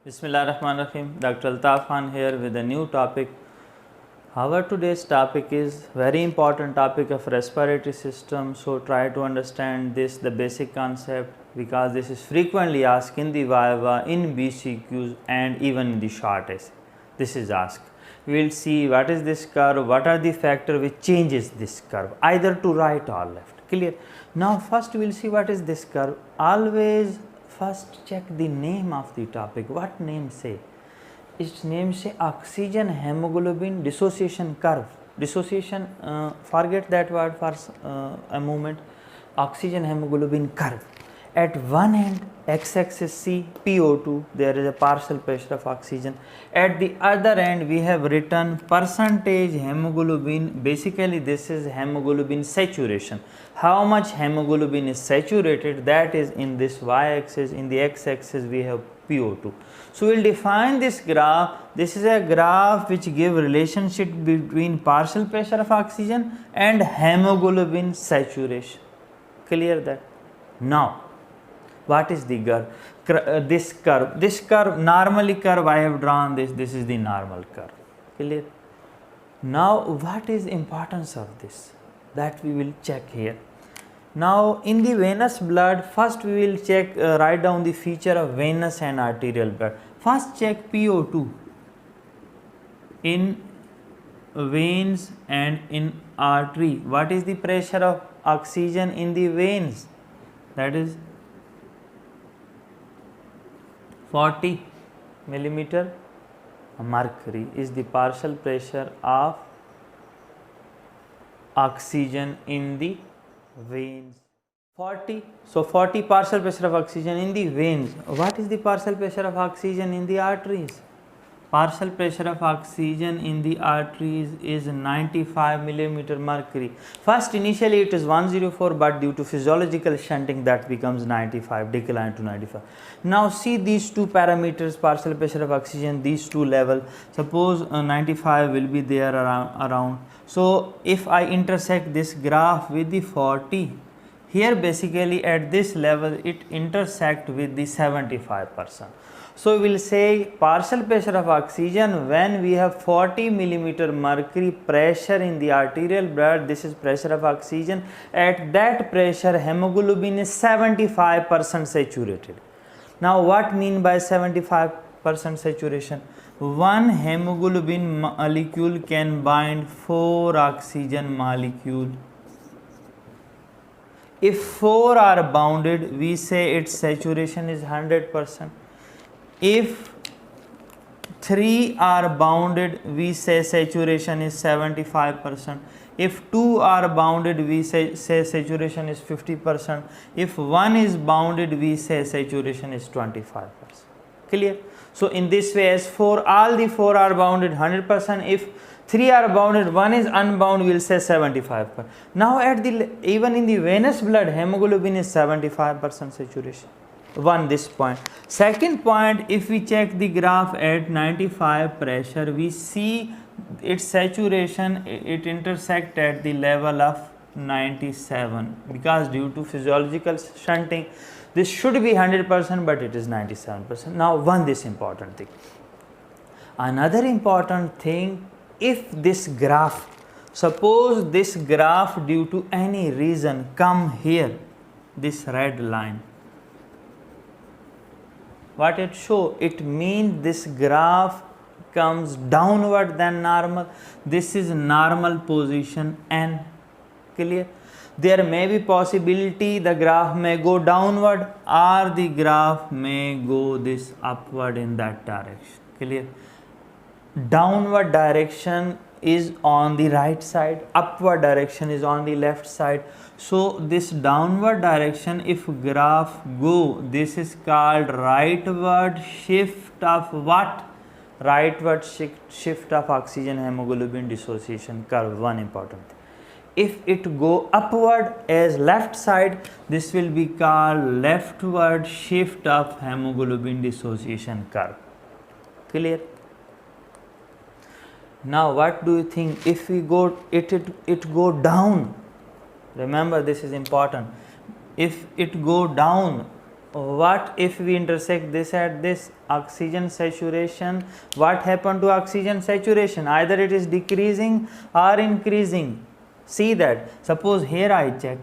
Bismillahirrahmanirrahim. Dr. Altaf Khan here with a new topic. Our today's topic is very important topic of respiratory system. So try to understand this, the basic concept, because this is frequently asked in the Viva, in BCQs and even in the short essay. This is asked. We will see what is this curve, what are the factors which changes this curve, either to right or left. Clear? Now first we will see what is this curve. Always first check the name of the topic. What name say? Its name say oxygen hemoglobin dissociation curve. Dissociation, forget that word for a moment. Oxygen hemoglobin curve. At one end, x-axis C, PO2, there is a partial pressure of oxygen. At the other end, we have written percentage hemoglobin. Basically, this is hemoglobin saturation. How much hemoglobin is saturated, that is in this y-axis. In the x-axis, we have PO2. So, we will define this graph. This is a graph which gives relationship between partial pressure of oxygen and hemoglobin saturation. Clear that? Now, what is the curve? This curve, normally curve I have drawn this is the normal curve. Clear? Now, what is importance of this? That we will check here. Now, in the venous blood, first we will check, write down the feature of venous and arterial blood. First check PO2 in veins and in artery. What is the pressure of oxygen in the veins? That is 40 millimeter mercury is the partial pressure of oxygen in the veins. 40. So 40 partial pressure of oxygen in the veins. What is the partial pressure of oxygen in the arteries? Partial pressure of oxygen in the arteries is 95 millimeter mercury. First initially it is 104, but due to physiological shunting that becomes 95, decline to 95. Now see these two parameters, partial pressure of oxygen, these two level. Suppose 95 will be there around. So if I intersect this graph with the 40, here basically at this level it intersect with the 75%. So we will say partial pressure of oxygen when we have 40 millimeter mercury pressure in the arterial blood. This is pressure of oxygen. At that pressure, hemoglobin is 75% saturated. Now what mean by 75% saturation? One hemoglobin molecule can bind 4 oxygen molecule. If 4 are bounded, we say its saturation is 100%. If 3 are bounded, we say saturation is 75%. If 2 are bounded, we say saturation is 50%. If 1 is bounded, we say saturation is 25%. Clear? So in this way, as all the 4 are bounded 100%. If 3 are bounded, 1 is unbound, we will say 75%. Now even in the venous blood, hemoglobin is 75% saturation. This point. Second point, if we check the graph at 95 pressure, we see its saturation, it intersect at the level of 97, because due to physiological shunting, this should be 100%, but it is 97%. Now this important thing. Another important thing, if this graph, suppose this graph due to any reason come here, this red line, what it show? It means this graph comes downward than normal. This is normal position N. Clear? There may be possibility the graph may go downward or the graph may go this upward in that direction. Clear? Downward direction is on the right side, upward direction is on the left side. So this downward direction, if graph go, this is called rightward shift of what? Rightward shift of oxygen hemoglobin dissociation curve. One important thing. If it go upward as left side, this will be called leftward shift of hemoglobin dissociation curve. Clear? Now what do you think? If we go, it go down. Remember, this is important. If it go down, what if we intersect this at this? Oxygen saturation, what happened to oxygen saturation? Either it is decreasing or increasing. See that, suppose here I check,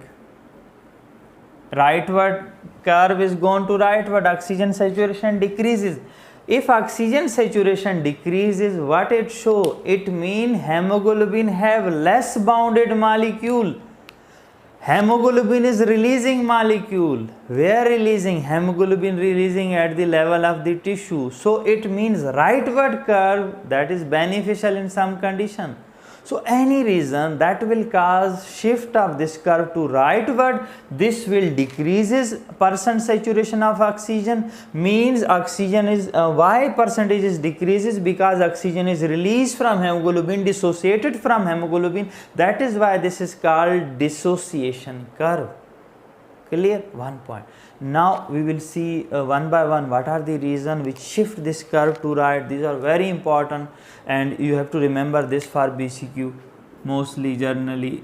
rightward curve is gone to rightward, oxygen saturation decreases. If oxygen saturation decreases, what it show? It mean hemoglobin have less bounded molecule. Hemoglobin is releasing molecule. Where releasing? Hemoglobin releasing at the level of the tissue. So it means rightward curve, that is beneficial in some condition. So any reason that will cause shift of this curve to rightward, this will decreases percent saturation of oxygen, means oxygen is why percentage is decreases? Because oxygen is released from hemoglobin, dissociated from hemoglobin. That is why this is called dissociation curve. Clear? One point. Now we will see one by one what are the reasons which shift this curve to right. These are very important and you have to remember this for BCQ mostly generally.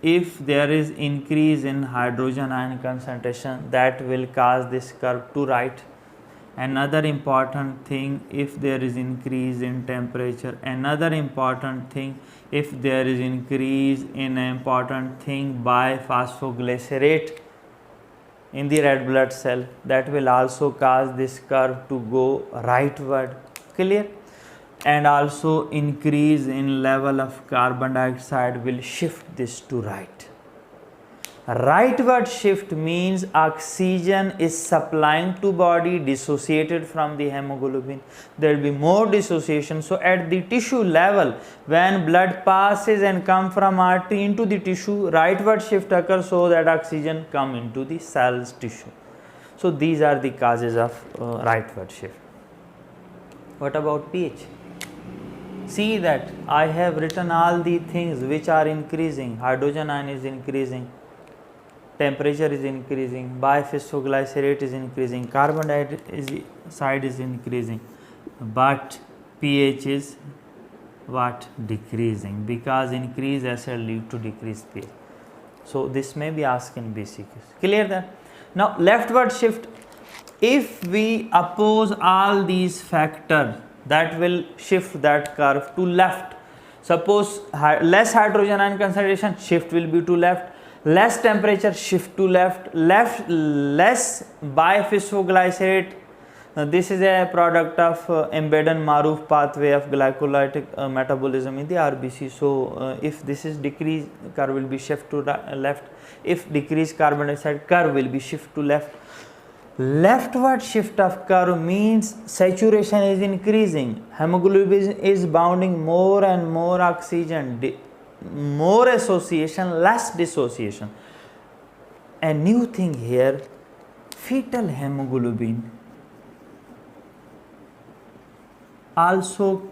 If there is increase in hydrogen ion concentration, that will cause this curve to right. Another important thing, if there is increase in temperature. Another important thing, if there is increase in an important thing by phosphoglycerate in the red blood cell, that will also cause this curve to go rightward. Clear? And also increase in level of carbon dioxide will shift this to right. Rightward shift means oxygen is supplying to body dissociated from the hemoglobin. There will be more dissociation. So at the tissue level, when blood passes and come from artery into the tissue, rightward shift occurs so that oxygen come into the cell's tissue. So these are the causes of rightward shift. What about pH? See that I have written all the things which are increasing. Hydrogen ion is increasing, temperature is increasing, biphosphoglycerate is increasing, carbon dioxide is increasing, but pH is what? Decreasing, because increased acid lead to decreased pH. So this may be asked in BCQs. Clear that? Now leftward shift, if we oppose all these factors, that will shift that curve to left. Suppose less hydrogen ion concentration, shift will be to left. Less temperature, shift to left. Less biphosphoglycerate. This is a product of Embedon-Maruf pathway of glycolytic metabolism in the RBC. So if this is decreased, curve will be shift to left. If decreased carbon dioxide, curve will be shift to left. Leftward shift of curve means saturation is increasing, hemoglobin is bounding more and more oxygen, more association, less dissociation. A new thing here, fetal hemoglobin also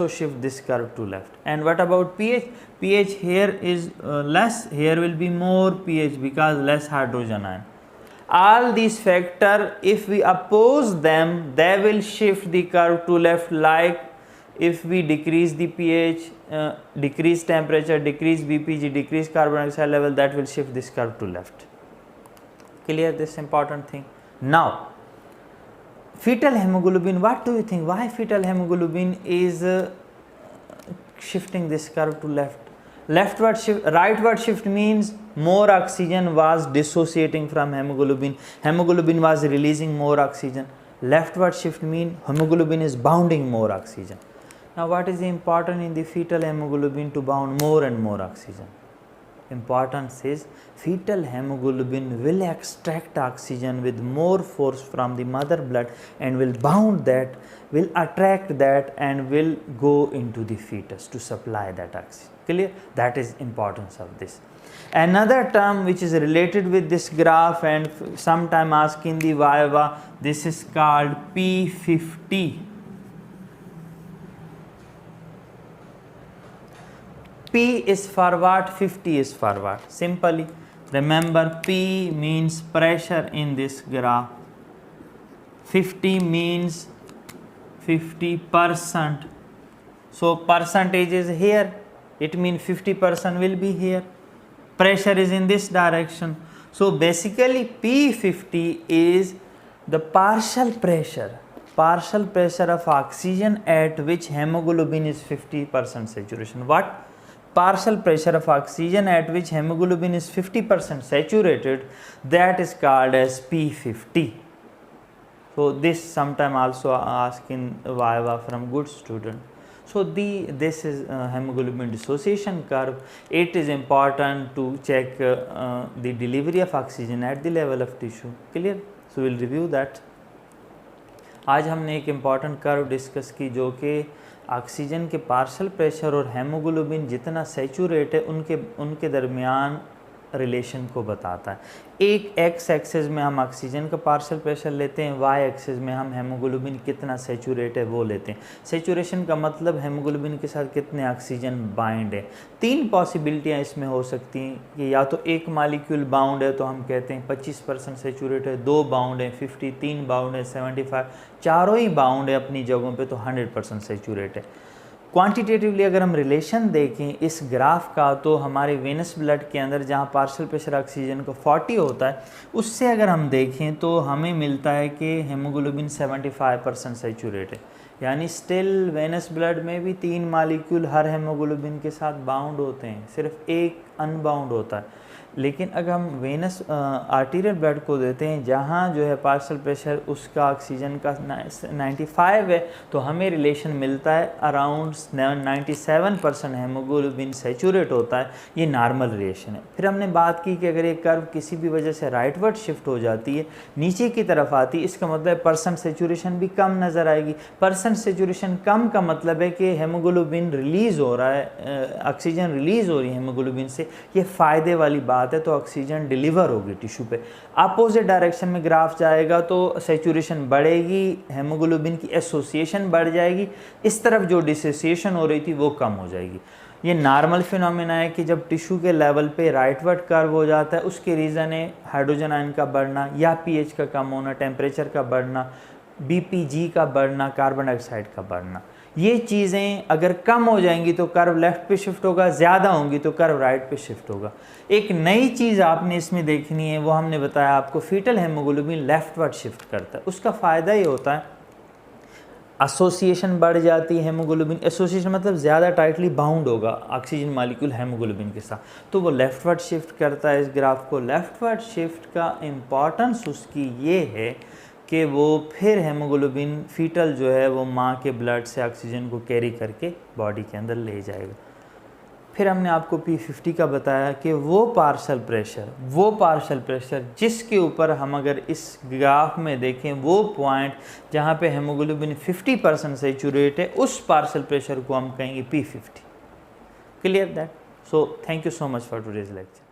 shift this curve to left. And what about pH? pH here is less, here will be more pH because less hydrogen ion. All these factors, if we oppose them, they will shift the curve to left. Like if we decrease the pH, decrease temperature, decrease BPG, decrease carbon dioxide level, that will shift this curve to left. Clear this important thing? Now fetal hemoglobin, what do you think? Why fetal hemoglobin is shifting this curve to left? Leftward shift, rightward shift means more oxygen was dissociating from hemoglobin. Hemoglobin was releasing more oxygen. Leftward shift means hemoglobin is bounding more oxygen. Now what is important in the fetal hemoglobin to bound more and more oxygen? Importance is fetal hemoglobin will extract oxygen with more force from the mother blood and will bound that, will attract that and will go into the fetus to supply that oxygen. Clear? That is importance of this. Another term which is related with this graph and sometime asked in the Viva, this is called P50. P is for what? 50 is for what? Simply remember, P means pressure in this graph. 50 means 50%. So percentage is here. It means 50% will be here. Pressure is in this direction. So basically P50 is the partial pressure of oxygen at which hemoglobin is 50% saturation. What? Partial pressure of oxygen at which hemoglobin is 50% saturated, that is called as P50. So this sometime also asked in Viva from good student. So this is hemoglobin dissociation curve. It is important to check the delivery of oxygen at the level of tissue. Clear? So we'll review that. आज हमने एक important curve discuss की जो कि oxygen के partial pressure और haemoglobin जितना saturate है उनके दरमियान रिलेशन को बताता है। एक एक्स एक्सिस में हम ऑक्सीजन का पार्शल प्रेशर लेते हैं, वाई एक्सिस में हम हेमोग्लोबिन कितना सैचुरेट है वो लेते हैं। सैचुरेशन का मतलब हेमोग्लोबिन के साथ कितने ऑक्सीजन बाइंड है। तीन पॉसिबिलिटियाँ इसमें हो सकती हैं कि या तो एक मॉलिक्यूल बाउंड है तो हम कहते हैं 25% सैचुरेट है, 2 बाउंड है 50, 3 बाउंड है 75, चारों ही बाउंड है अपनी जगहों पे तो 100% सैचुरेट है। क्वांटिटेटिवली अगर हम रिलेशन देखें इस ग्राफ का तो हमारे वेनस ब्लड के अंदर जहाँ पार्शियल प्रेशर ऑक्सीजन का 40 होता है उससे अगर हम देखें तो हमें मिलता है कि हेमोग्लोबिन 75% सैचुरेट है। यानी स्टिल वेनस ब्लड में भी 3 मॉलिक्यूल हर हेमोग्लोबिन के साथ बाउंड होते हैं, सिर्फ एक अनबाउंड होता है। लेकिन अगर हम वेनस आर्टीरियल ब्लड को देते हैं जहाँ जो है पार्शियल प्रेशर उसका ऑक्सीजन का 95 है तो हमें रिलेशन मिलता है अराउंड 97% हेमोग्लोबिन सैचुरेट होता है। ये नॉर्मल रिलेशन है। फिर हमने बात की कि अगर ये कर्व किसी भी वजह से राइटवर्ड शिफ्ट हो जाती है, नीचे की तरफ आती है, इसका मतलब परसेंट सैचुरेशन भी कम नज़र आएगी। परसेंट सैचुरेशन कम का मतलब है कि हेमोग्लोबिन रिलीज़ हो रहा है, ऑक्सीजन रिलीज़ हो रही है हेमोग्लोबिन से, ये फ़ायदे वाली बात है। तो ऑक्सीजन डिलीवर होगी टिश्यू पे। अपोजिट डायरेक्शन में ग्राफ जाएगा तो सैचुरेशन बढ़ेगी, हेमोग्लोबिन की एसोसिएशन बढ़ जाएगी, इस तरफ जो डिसोसिएशन हो रही थी वो कम हो जाएगी। ये नॉर्मल फिनोमेना है कि जब टिश्यू के लेवल पे राइटवर्ड कर्व हो जाता है उसके रीज़न है हाइड्रोजन आयन का बढ़ना या पीएच का कम होना, टेम्परेचर का बढ़ना, बीपीजी का बढ़ना, कार्बन डाइऑक्साइड का बढ़ना। ये चीज़ें अगर कम हो जाएंगी तो कर्व लेफ़्ट पे शिफ्ट होगा, ज़्यादा होंगी तो कर्व राइट पे शिफ्ट होगा। एक नई चीज़ आपने इसमें देखनी है, वो हमने बताया आपको फीटल हेमोग्लोबिन लेफ्टवर्ड शिफ्ट करता है। उसका फ़ायदा ये होता है एसोसिएशन बढ़ जाती है हेमोग्लोबिन, एसोसिएशन मतलब ज़्यादा टाइटली बाउंड होगा ऑक्सीजन मॉलिक्यूल हेमोग्लोबिन के साथ, तो वो लेफ्टवर्ड शिफ्ट करता है इस ग्राफ को। लेफ्टवर्ड शिफ्ट का इम्पॉर्टेंस उसकी ये है कि वो फिर हेमोग्लोबिन फीटल जो है वो माँ के ब्लड से ऑक्सीजन को कैरी करके बॉडी के अंदर ले जाएगा। फिर हमने आपको P50 का बताया कि वो पार्शियल प्रेशर जिसके ऊपर हम अगर इस ग्राफ में देखें वो पॉइंट जहाँ पे हेमोग्लोबिन 50% सैचुरेट है, उस पार्शियल प्रेशर को हम कहेंगे P50। Clear that? So thank you so much for today's lecture.